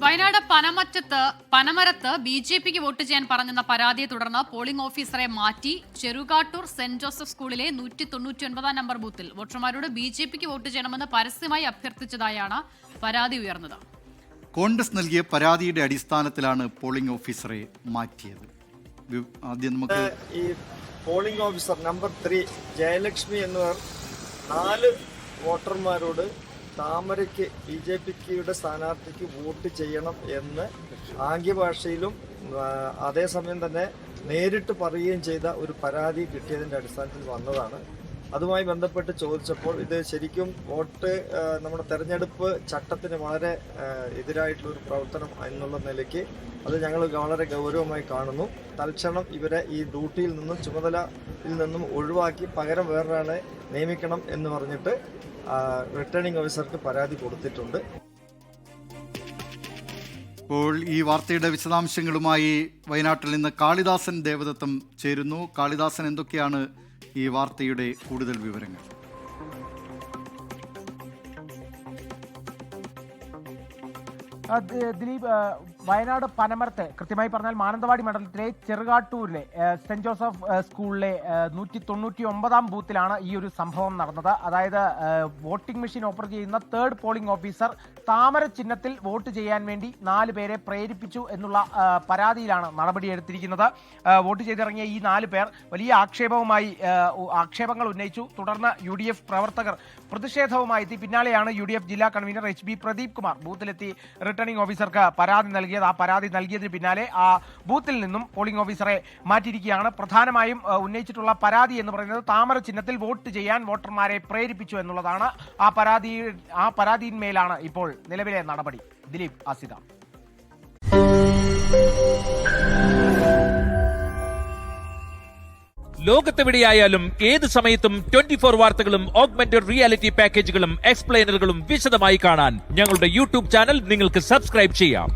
Wayanad പനമരത്ത് ബി.ജെ.പിക്ക് vote ചെയ്യാൻ പറഞ്ഞെന്ന പരാതിയെ തുടർന്ന് പോളിംഗ് ഓഫീസറെ മാറ്റി ചെറുകാട്ടൂർ സെന്റ് ജോസഫ് സ്കൂളിലെ 199 നമ്പർ ബൂത്തിൽ വോട്ടർമാരോട് ബി.ജെ.പിക്ക് വോട്ട് ചെയ്യണമെന്ന് പരസ്യമായി അഭ്യർത്ഥിച്ചതായാണ് പരാതി ഉയർന്നത്. കോൺഗ്രസ് നൽകിയ പരാതിയുടെ അടിസ്ഥാനത്തിലാണ് പോളിംഗ് ഓഫീസറെ മാറ്റിയത്. ആദ്യം നമുക്ക് ഈ പോളിംഗ് ഓഫീസർ നമ്പർ 3 ജയലക്ഷ്മി എന്നിവർ 4 വോട്ടർമാരോട് താമരയ്ക്ക് ബി.ജെ.പിയുടെ സ്ഥാനാർത്ഥിക്ക് വോട്ട് ചെയ്യണം എന്ന് ആംഗ്യഭാഷയിലും അതേസമയം തന്നെ നേരിട്ട് പറയുകയും ചെയ്ത ഒരു പരാതി കിട്ടിയതിൻ്റെ അടിസ്ഥാനത്തിൽ വന്നതാണ്. അതുമായി ബന്ധപ്പെട്ട് ചോദിച്ചപ്പോൾ ഇത് ശരിക്കും വോട്ട് നമ്മുടെ തെരഞ്ഞെടുപ്പ് ചട്ടത്തിന് വളരെ എതിരായിട്ടുള്ളൊരു പ്രവർത്തനം എന്നുള്ള നിലയ്ക്ക് അത് ഞങ്ങൾ വളരെ ഗൗരവമായി കാണുന്നു. തൽക്ഷണം ഇവരെ ഈ ഡ്യൂട്ടിയിൽ നിന്നും ചുമതലയിൽ നിന്നും ഒഴിവാക്കി പകരം വേറൊരാളെ നിയമിക്കണം എന്ന് പറഞ്ഞിട്ട് റിട്ടേണിംഗ് ഓഫീസർക്ക് പരാതി കൊടുത്തിട്ടുണ്ട്. ഇപ്പോൾ ഈ വാർത്തയുടെ വിശദാംശങ്ങളുമായി വയനാട്ടിൽ നിന്ന് കാളിദാസൻ ദേവദത്തം ചേരുന്നു. കാളിദാസൻ, എന്തൊക്കെയാണ് ഈ വാർത്തയുടെ കൂടുതൽ വിവരങ്ങൾ? ദിലീപ്, വയനാട് പനമരത്ത്, കൃത്യമായി പറഞ്ഞാൽ മാനന്തവാടി മണ്ഡലത്തിലെ ചെറുകാട്ടൂരിലെ സെന്റ് ജോസഫ് സ്കൂളിലെ 199 ബൂത്തിലാണ് ഈ ഒരു സംഭവം നടന്നത്. അതായത് വോട്ടിംഗ് മെഷീൻ ഓപ്പറേറ്റ് ചെയ്യുന്ന 3rd പോളിംഗ് ഓഫീസർ താമര ചിഹ്നത്തിൽ വോട്ട് ചെയ്യാൻ വേണ്ടി 4 പേരെ പ്രേരിപ്പിച്ചു എന്നുള്ള പരാതിയിലാണ് നടപടിയെടുത്തിരിക്കുന്നത്. വോട്ട് ചെയ്തിറങ്ങിയ ഈ 4 പേർ വലിയ ആക്ഷേപങ്ങൾ ഉന്നയിച്ചു. തുടർന്ന് UDF പ്രവർത്തകർ പ്രതിഷേധവുമായി എത്തി. പിന്നാലെയാണ് UDF ജില്ലാ കൺവീനർ HB പ്രദീപ് കുമാർ ബൂത്തിലെത്തി റിട്ടേണിംഗ് ഓഫീസർക്ക് പരാതി നൽകിയത്. ആ പരാതി നൽകിയതിന് പിന്നാലെ ആ ബൂത്തിൽ നിന്നും പോളിംഗ് ഓഫീസറെ മാറ്റിയിരിക്കുകയാണ്. പ്രധാനമായും ഉന്നയിച്ചിട്ടുള്ള പരാതി എന്ന് പറയുന്നത് താമര ചിഹ്നത്തിൽ വോട്ട് ചെയ്യാൻ വോട്ടർമാരെ പ്രേരിപ്പിച്ചു എന്നുള്ളതാണ്. ആ പരാതിയിന്മേലാണ് ഇപ്പോൾ നിലവിലെ നടപടി. ദിലീപ്, ആസിദ. ലോകത്തെവിടെയായാലും ഏത് സമയത്തും 24 വാർത്തകളും ഓഗ്മെന്റഡ് റിയാലിറ്റി പാക്കേജുകളും എക്സ്പ്ലെയിനറുകളും വിശദമായി കാണാൻ ഞങ്ങളുടെ യൂട്യൂബ് ചാനൽ നിങ്ങൾക്ക് സബ്സ്ക്രൈബ് ചെയ്യാം.